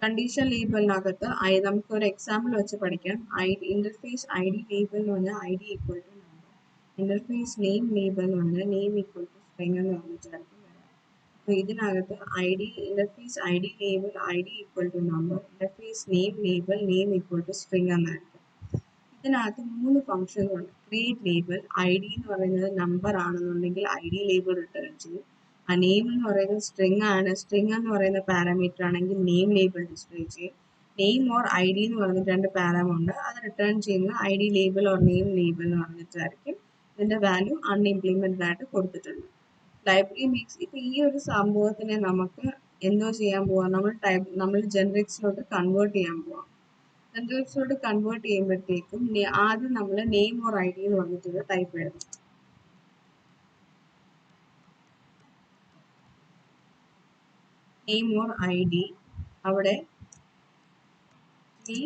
Condition ലേബലിനകത്ത് നമുക്ക് ഒരു example വെച്ച് പഠിക്കാം. ഇന്റർഫേസ് ഐ ഡി ലേബൽ എന്ന് പറഞ്ഞാൽ I D equal to number, interface name label എന്ന് പറഞ്ഞാൽ നെയിം ഈക്വൽ ടു സ്ട്രിംഗ് എന്ന് പറഞ്ഞിട്ടായിരിക്കും വരാം. അപ്പോൾ ഇതിനകത്ത് interface I D label I D equal to number, interface name label name equal to string എന്നായിരിക്കും. ഇതിനകത്ത് 3 ഫംഗ്ഷൻസ് ഉണ്ട്. ക്രിയേറ്റ് ലേബൽ, ഐ ഡി എന്ന് പറയുന്നത് നമ്പർ ആണെന്നുണ്ടെങ്കിൽ ഐ ഡി ലേബൽ റിട്ടേൺ ചെയ്യും. ആ നെയിം എന്ന് പറയുന്നത് സ്ട്രിംഗ് ആണ്, സ്ട്രിംഗ് എന്ന് പറയുന്ന പാരാമീറ്റർ ആണെങ്കിൽ നെയിം ലേബൽ ഡിസ്പ്ലേ ചെയ്യും. നെയിം ഓർ ഐ ഡി എന്ന് പറഞ്ഞിട്ട് 2 പാരാമീറ്റർ ഉണ്ട്, അത് റിട്ടേൺ ചെയ്യുന്നത് I D label or name label എന്ന് പറഞ്ഞിട്ടായിരിക്കും. ഇതിന്റെ വാല്യൂ അൺഇംപ്ലിമെന്റഡ് ആയിട്ട് കൊടുത്തിട്ടുണ്ട്. ലൈബ്രറി മിക്സ്, ഇപ്പൊ ഈ ഒരു സംഭവത്തിനെ നമുക്ക് എന്തോ ചെയ്യാൻ പോവാം, നമ്മൾ ജനറിക്സിലോട്ട് കൺവേർട്ട് ചെയ്യാൻ പോവാം. ജനറിക്സിലോട്ട് കൺവേർട്ട് ചെയ്യുമ്പോഴത്തേക്കും ആദ്യം നമ്മൾ നെയിം ഓർ ഐ ഡി എന്ന് പറഞ്ഞിട്ട് ടൈപ്പ് എഴുതണം. നെയിം ഓർ ഐ ഡി, അവിടെ ഈ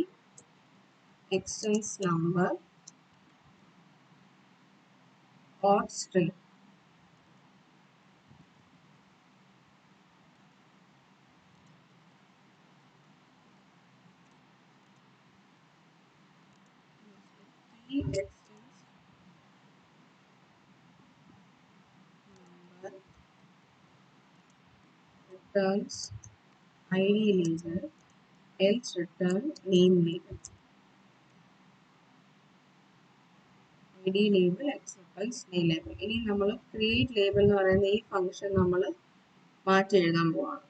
എക്സ്റ്റൻസ് നമ്പർ ഓർ സ്ട്രിംഗ്. ഈ extends number returns id label, else return name label. id label acceptance name label. ഇനി നമ്മൾ ക്രിയേറ്റ് ലേബൽ എന്ന് പറയുന്ന ഈ ഫംഗ്ഷൻ നമ്മൾ മാറ്റി എഴുതാൻ പോവാണ്.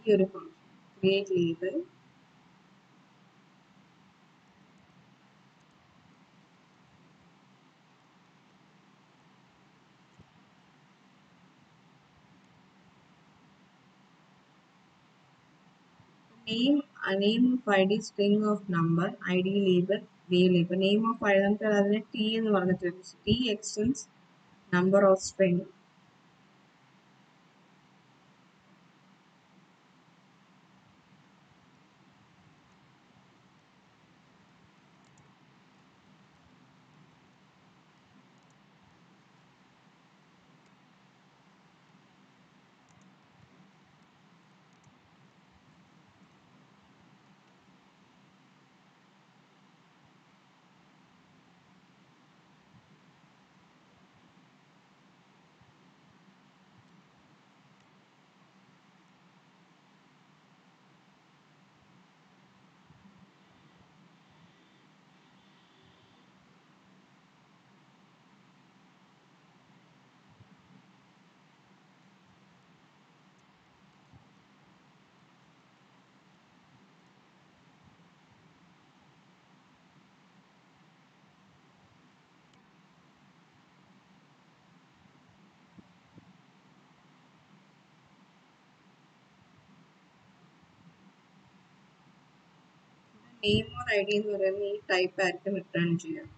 ഈ ഒരു function create label name of id, string of number, id label, variable. Name of id നമുക്ക് അതിനെ t എന്ന് പറഞ്ഞിട്ട് t extends number of string. Name or I D എന്ന് പറയുന്ന ഈ ടൈപ്പ് ആയിരിക്കും റിട്ടേൺ ചെയ്യുക.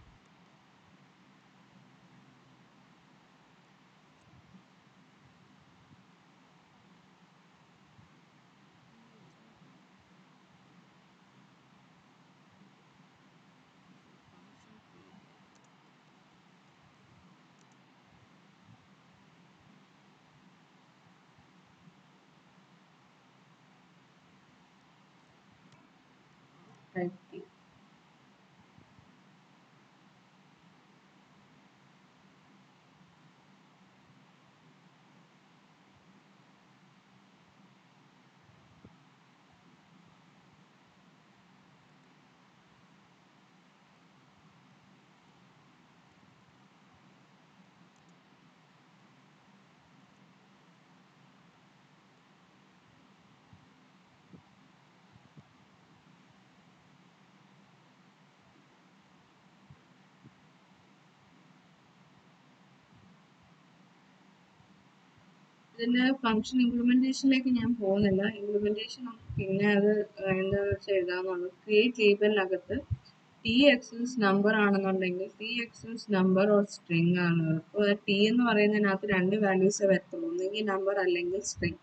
Type T. ഇതിന്റെ ഫംഗ്ഷൻ ഇംപ്ലിമെന്റേഷനിലേക്ക് ഞാൻ പോകുന്നില്ല. ഇംപ്ലിമെന്റേഷൻ നമുക്ക് പിന്നെ അത് എന്താണെന്ന് വെച്ചാൽ എഴുതാന്നുള്ളൂ. ക്രിയേറ്റ് ലേബലിനകത്ത് ടി എക്സൻസ് നമ്പർ ആണെന്നുണ്ടെങ്കിൽ ടി എക്സൻസ് നമ്പർ ഓർ സ്ട്രിംഗ് ആണ്. അപ്പോൾ ടി എന്ന് പറയുന്നതിനകത്ത് 2 വാല്യൂസ് വരത്തുള്ളൂ, ഒന്നെങ്കിൽ നമ്പർ അല്ലെങ്കിൽ സ്ട്രിംഗ്.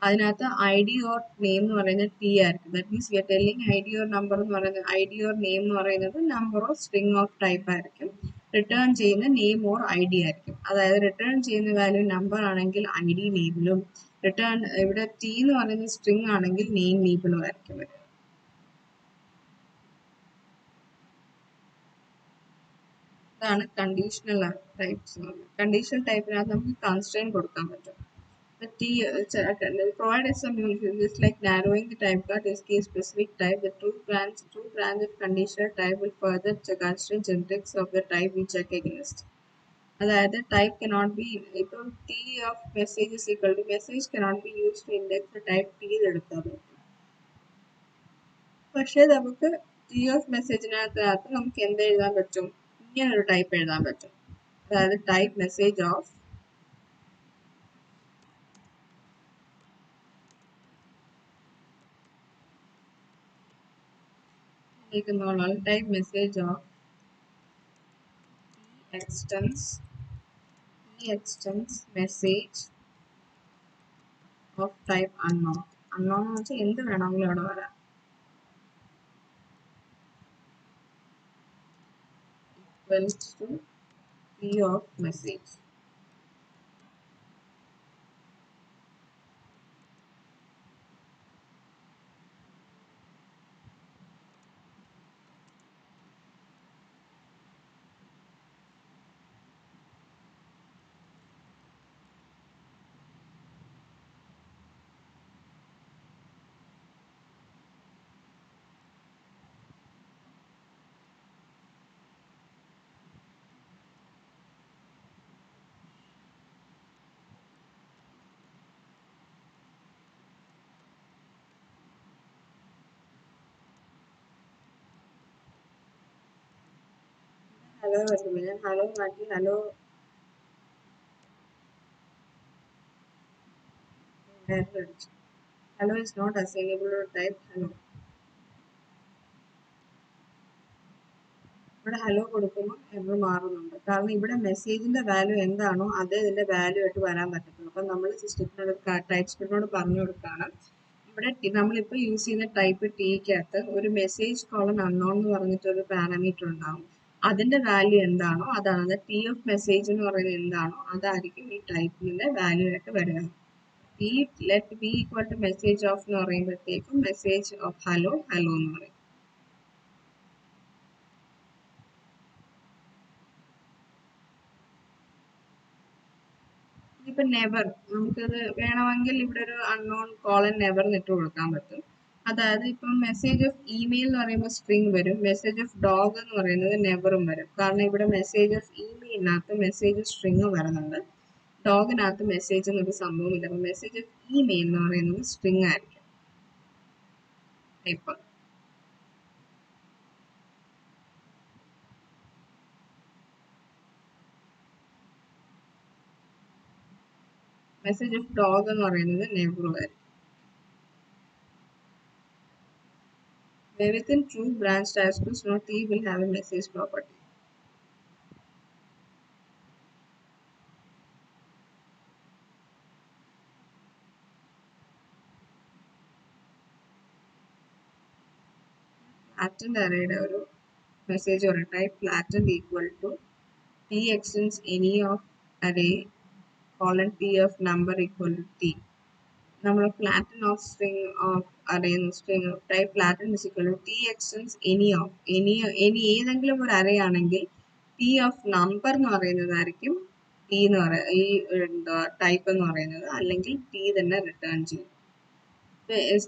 അതിനകത്ത് ഐ ഡി ഓർ നെയിം എന്ന് പറയുന്നത് ടി ആയിരിക്കും. That means we R telling I D or number എന്ന് പറയുന്നത്, ഐ ഡി ഓർ നെയിം എന്ന് പറയുന്നത് number or string of type ആയിരിക്കും. റിട്ടേൺ ചെയ്യുന്ന നെയിം ഓർ ഐ ഡി ആയിരിക്കും. അതായത് റിട്ടേൺ ചെയ്യുന്ന വാല്യൂ നമ്പർ ആണെങ്കിൽ ഐ ഡി നെയിമിലും, റിട്ടേൺ ഇവിടെ ടി എന്ന് പറയുന്ന സ്ട്രിങ് ആണെങ്കിൽ നെയിം ലേബിളും ആയിരിക്കും വരിക. ഇതാണ് കണ്ടീഷണൽ ടൈപ്സ്. കണ്ടീഷണൽ ടൈപ്പിനകത്ത് നമുക്ക് കൺസ്ട്രെയിന്റ് കൊടുക്കാൻ പറ്റും. The T provide some uses like narrowing the type card is case specific type. The true branch of conditional type will further constrain generics of the type we check against. അതായത് type cannot be, ഇപ്പം T of message is equal to message cannot be use to index type T എടുത്താൽ പറ്റും. പക്ഷേ നമുക്ക് T of മെസ്സേജിനകത്ത് നമുക്ക് എന്ത് എഴുതാൻ പറ്റും, ഇങ്ങനൊരു ടൈപ്പ് എഴുതാൻ പറ്റും. അതായത് type message of type message of extends message of type unknown. Unknown എന്ന് വെച്ചാൽ എന്ത് വേണമെങ്കിലും അവിടെ വരാം. Equals to P of message. Hello വരുന്നില്ല. Hello മാറ്റി hello hello is not assignable to type hello. ഇവിടെ ഹലോ കൊടുക്കുമ്പോൾ എറർ മാറുന്നുണ്ട്. കാരണം ഇവിടെ മെസ്സേജിന്റെ വാല്യൂ എന്താണോ അതേ ഇതിന്റെ വാല്യൂ ആയിട്ട് വരാൻ പറ്റത്തുള്ളൂ. അപ്പം നമ്മൾ സിസ്റ്റത്തിനോട് ടൈപ്പ് സ്ക്രിപ്റ്റിനോട് പറഞ്ഞു കൊടുക്കുകയാണ്, ഇവിടെ നമ്മളിപ്പോൾ യൂസ് ചെയ്യുന്ന ടൈപ്പ് ടിക്കകത്ത് ഒരു മെസ്സേജ് കോളൻ അൺനോൺ എന്ന് പറഞ്ഞിട്ടൊരു പാരാമീറ്റർ ഉണ്ടാവും. അതിന്റെ വാല്യൂ എന്താണോ അതാണ് ടി ഓഫ് മെസ്സേജ് എന്ന് പറയുന്നത് എന്താണോ അതായിരിക്കും ഈ ടൈപ്പിന്റെ വാല്യൂ ആയിട്ട് വരിക. ഈ let B equal to message of എന്ന് പറയുമ്പോഴത്തേക്കും മെസ്സേജ് ഓഫ് ഹലോ ഹലോ എന്ന് പറയും. ഇപ്പൊ നെവർ നമുക്കത് വേണമെങ്കിൽ ഇവിടെ ഒരു അൺനോൺ കോളൻ നെവർ ഇട്ട് കൊടുക്കാൻ പറ്റും. അതായത് ഇപ്പം മെസ്സേജ് ഓഫ് ഇമെയിൽ എന്ന് പറയുമ്പോൾ സ്ട്രിങ് വരും, മെസ്സേജ് ഓഫ് ഡോഗ് എന്ന് പറയുന്നത് നെവറും വരും. കാരണം ഇവിടെ മെസ്സേജ് ഓഫ് ഇമെയിലിനകത്ത് മെസ്സേജ് സ്ട്രിങ് വരുന്നുണ്ട്, ഡോഗിനകത്ത് മെസ്സേജ് എന്നൊരു സംഭവമില്ല. അപ്പൊ മെസ്സേജ് ഓഫ് ഇമെയിൽ എന്ന് പറയുന്നത് സ്ട്രിങ് ആയിരിക്കും. ഇപ്പം മെസ്സേജ് ഓഫ് ഡോഗ് എന്ന് പറയുന്നത് നെവറും ആയിരിക്കും. Within true branch types, no T will have a message property. Flattened array ഒരു മെസ്സേജ് പറയും type flattened equal to T extends any of array colon T of number equal to T. നമ്മൾ flatten of string of array string type flattened is equal to T extends any of any ഏതെങ്കിലും ഒരു array ആണെങ്കിൽ T of number എന്ന് പറയുന്നതായിരിക്കും T എന്ന് പറയുന്നത് ഈ type എന്ന് പറയുന്നത്, അല്ലെങ്കിൽ T തന്നെ റിട്ടേൺ ചെയ്യും.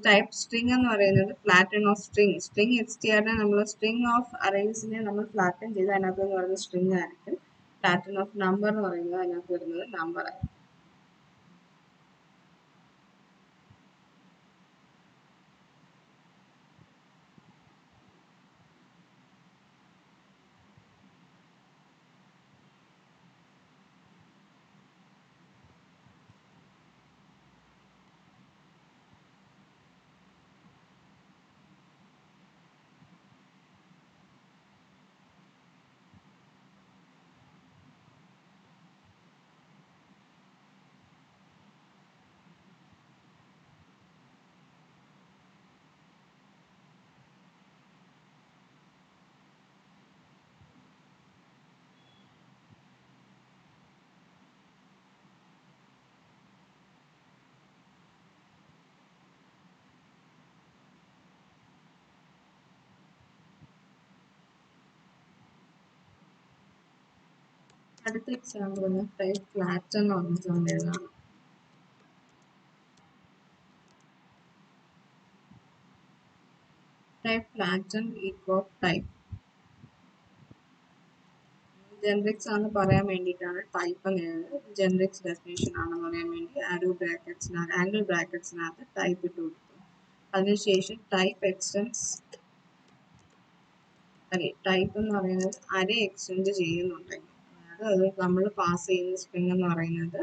ടൈപ്പ് സ്ട്രിംഗ് എന്ന് പറയുന്നത് ഫ്ലാറ്റൺ ഓഫ് സ്ട്രിംഗ്, സ്ട്രിംഗ് എക്സ്റ്റിആറിനെ നമ്മൾ സ്ട്രിംഗ് ഓഫ് അറേസിനെ നമ്മൾ ഫ്ലാറ്റൺ ചെയ്ത് അതിനകത്ത് എന്ന് പറയുന്നത് സ്ട്രിംഗ് ആയിരിക്കും. ഫ്ലാറ്റൺ ഓഫ് നമ്പർ എന്ന് പറയുന്നത് അതിനകത്ത് വരുന്നത് നമ്പർ ആയിരിക്കും. അടുത്ത എക്സാമ്പിൾ ഒന്ന് ടൈപ്പ് ഫ്ലാറ്റ് എന്ന് പറഞ്ഞിട്ടുണ്ടായതാണ്. Type flat equal type generics ആണെന്ന് പറയാൻ വേണ്ടിയിട്ടാണ് ടൈപ്പ് എന്നത് ജനറിക്സ് ഡെഫിനേഷൻ ആണെന്ന് പറയാൻ വേണ്ടി ആംഗിൾ ബ്രാക്കറ്റ്സിനകത്ത് ടൈപ്പ് ഇട്ട് കൊടുത്തു. അതിനുശേഷം ടൈപ്പ് എക്സ്റ്റെൻസ് ടൈപ്പ് എന്ന് പറയുന്നത് അറേ എക്സ്റ്റെൻഡ് ചെയ്യുന്നുണ്ടെങ്കിൽ, അതായത് അത് നമ്മൾ പാസ് ചെയ്യുന്ന സ്ട്രിംഗ് എന്ന് പറയുന്നത്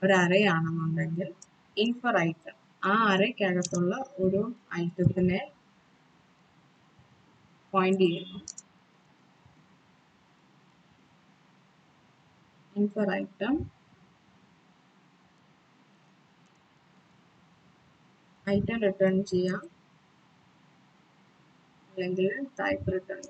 ഒരു അറേ ആണെന്നുണ്ടെങ്കിൽ ഇൻഫർ ഐറ്റം ആ അറേക്കകത്തുള്ള ഒരു ഐറ്റത്തിനെ പോയിന്റ് ചെയ്യുന്നു. ഇൻഫർ ഐറ്റം റിട്ടേൺ ചെയ്യാം, അല്ലെങ്കിൽ ടൈപ്പ് റിട്ടേൺ.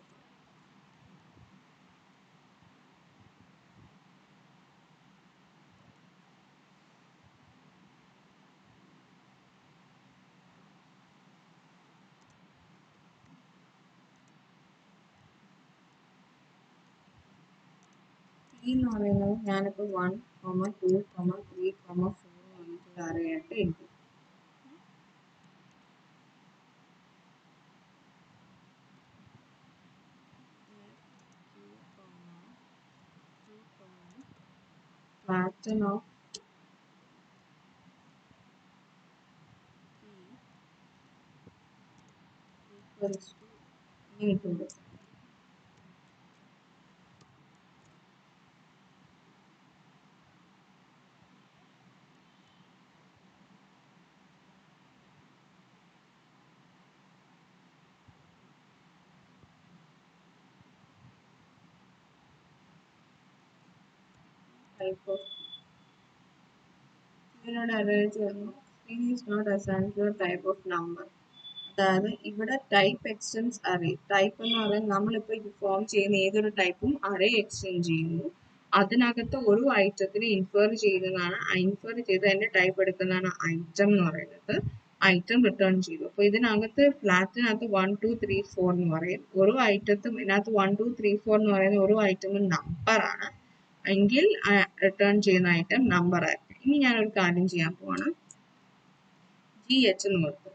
എന്ന് പറയുന്നത് ഞാനിപ്പോൾ 1, 2, 3, 4 വന്നിട്ട് അറേയായിട്ട് എഴുതി. Pattern of equals to ഇങ്ങനെ ഇട്ട് കൊടുക്കും. Type of ഇതിനോട് ആലോചിച്ച് വന്നു. String is not assigned to a type of number. അതായത് ഇവിടെ ടൈപ്പ് എക്സ്റ്റെൻസ് അറേ, ടൈപ്പ് എന്ന് പറയുന്നത് നമ്മളിപ്പോൾ ഇത് ഫോം ചെയ്യുന്ന ഏതൊരു ടൈപ്പും അറേ എക്സ്റ്റെൻഡ് ചെയ്യുന്നു. അതിനകത്ത് ഒരു ഐറ്റത്തിന് ഇൻഫർ ചെയ്യുന്നതാണ്, ഇൻഫർ ചെയ്ത് അതിന്റെ ടൈപ്പ് എടുക്കുന്നതാണ് ഐറ്റം എന്ന് പറയുന്നത്. ഐറ്റം റിട്ടേൺ ചെയ്തു. അപ്പോൾ ഇതിനകത്ത് ഫ്ലാറ്റിനകത്ത് 1, 2, 3, 4 എന്ന് പറയും. ഓരോ ഐറ്റത്തും ഇതിനകത്ത് 1, 2, 3, 4 എന്ന് പറയുന്ന ഓരോ ഐറ്റമും നമ്പർ ആണ് എങ്കിൽ റിട്ടേൺ ചെയ്യുന്ന ഐറ്റം നമ്പർ ആയിരിക്കും. ഇനി ഞാനൊരു കാര്യം ചെയ്യാൻ പോവാണ്. GH എന്ന് കൊടുത്തു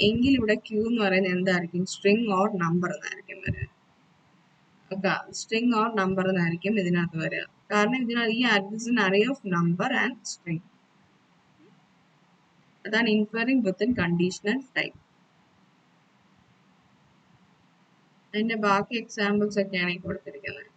എങ്കിൽ ഇവിടെ Q എന്ന് പറയുന്നത് എന്തായിരിക്കും? സ്ട്രിംഗ് ഓർ നമ്പർ എന്നായിരിക്കും വരിക. സ്ട്രിംഗ് ഓർ നമ്പർ എന്നായിരിക്കും ഇതിനകത്ത് വരിക. കാരണം ഇതിനകത്ത് ഈ axis array of number and string. അതാണ് ഇൻഫറിംഗ് വിത്തിൻ കണ്ടീഷണൽ ടൈപ്പ്. അതിന്റെ ബാക്കി എക്സാമ്പിൾസ് ഒക്കെയാണ് ഈ കൊടുത്തിരിക്കുന്നത്.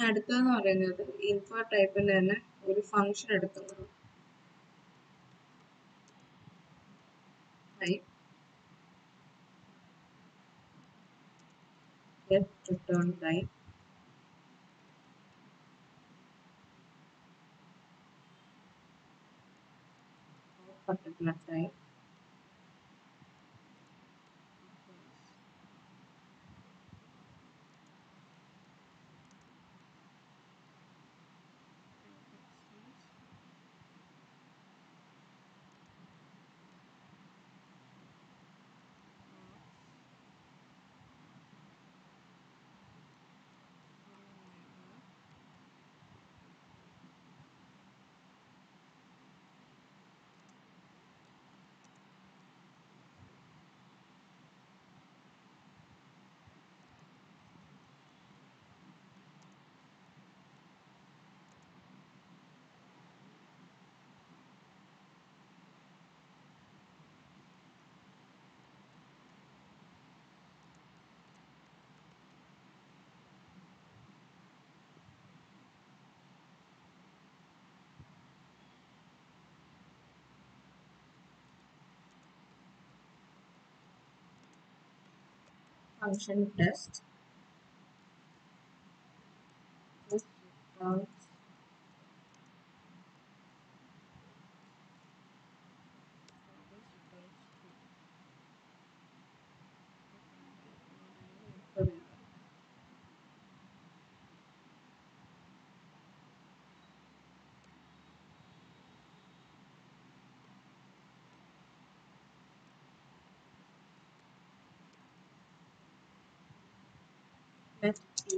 അടുത്തതെന്ന് പറയുന്നത് ഇൻഫർ ടൈപ്പിൽ തന്നെ ഒരു ഫംഗ്ഷൻ എടുക്കുന്നത്. Type return type particular type function test this returns let t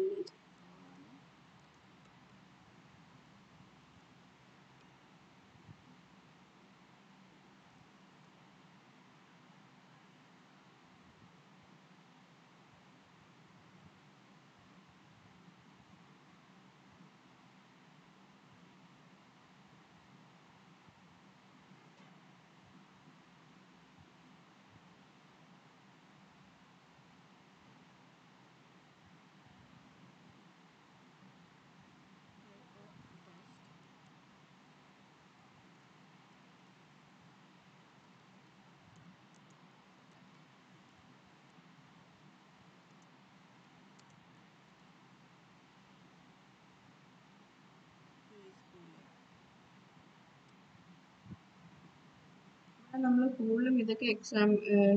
നമ്മൾ കൂടുതലും ഇതൊക്കെ എക്സാം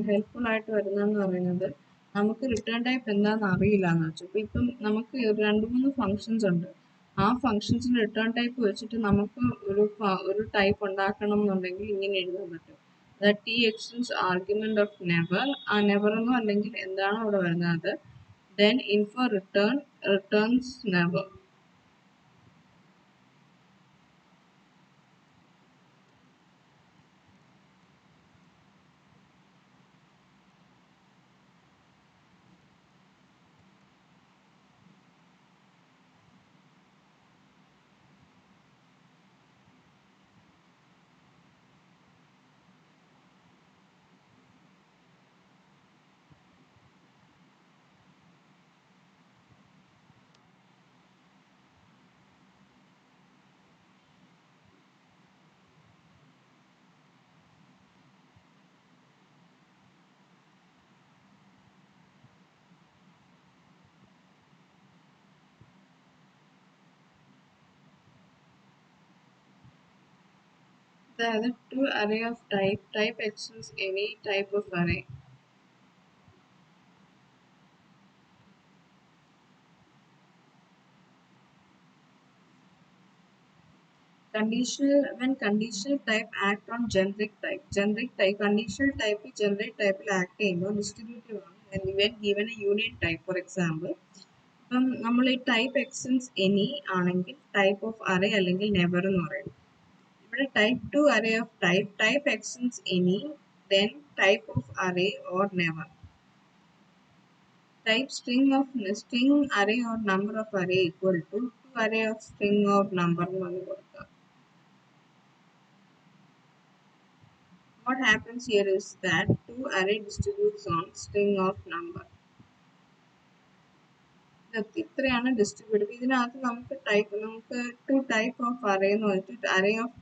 ഹെൽപ്ഫുൾ ആയിട്ട് വരുന്നതെന്ന് പറയുന്നത് നമുക്ക് റിട്ടേൺ ടൈപ്പ് എന്താണെന്ന് അറിയില്ല എന്ന് വെച്ചു. ഇപ്പം നമുക്ക് രണ്ട് മൂന്ന് ഫങ്ഷൻസ് ഉണ്ട്. ആ ഫങ്ഷൻസിന്റെ റിട്ടേൺ ടൈപ്പ് വെച്ചിട്ട് നമുക്ക് ഒരു ടൈപ്പ് ഉണ്ടാക്കണം എന്നുണ്ടെങ്കിൽ ഇങ്ങനെ എഴുതാൻ പറ്റും. അതായത് T extends argument of never, ആ നെവർ എന്നോ അല്ലെങ്കിൽ എന്താണോ അവിടെ വരുന്നത്, ദെൻ ഇൻഫോ റിട്ടേൺസ് നെവർ. അതായത് to array of type extends any type of array. When conditional type act on generic type, conditional type generic type act ചെയ്യുമ്പോൾ distributive ആണ്. when given a union type, for example ഇപ്പം നമ്മൾ ഈ type extends any ആണെങ്കിൽ type of array അല്ലെങ്കിൽ never എന്ന് പറയും. ഇവിടെ type two array of type extends any, then type of array or never. Type string array or number of array equal to array of string or number എന്ന് പറഞ്ഞ് കൊടുക്കുക. What happens here is that two array distributes on string of number. ഇത്രയാണ് distributive. ഇതിനകത്ത് നമുക്ക് to type of array എന്ന് വെച്ചിട്ട് array of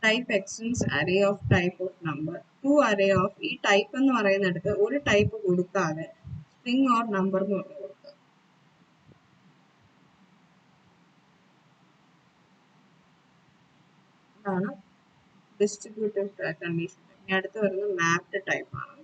type extends array of type of number, to array of ഈ type എന്ന് പറയുന്നിടത്ത് ഒരു ടൈപ്പ് കൊടുക്കാതെ സ്ട്രിംഗ് ഓർ നമ്പർ എന്ന് പറഞ്ഞു കൊടുക്കുക. ഇതാണ് ഡിസ്ട്രിബ്യൂട്ടീവ് കണ്ടീഷൻ. ഇനി അടുത്ത് വരുന്നത് മാപ്ഡ് ടൈപ്പ് ആണ്.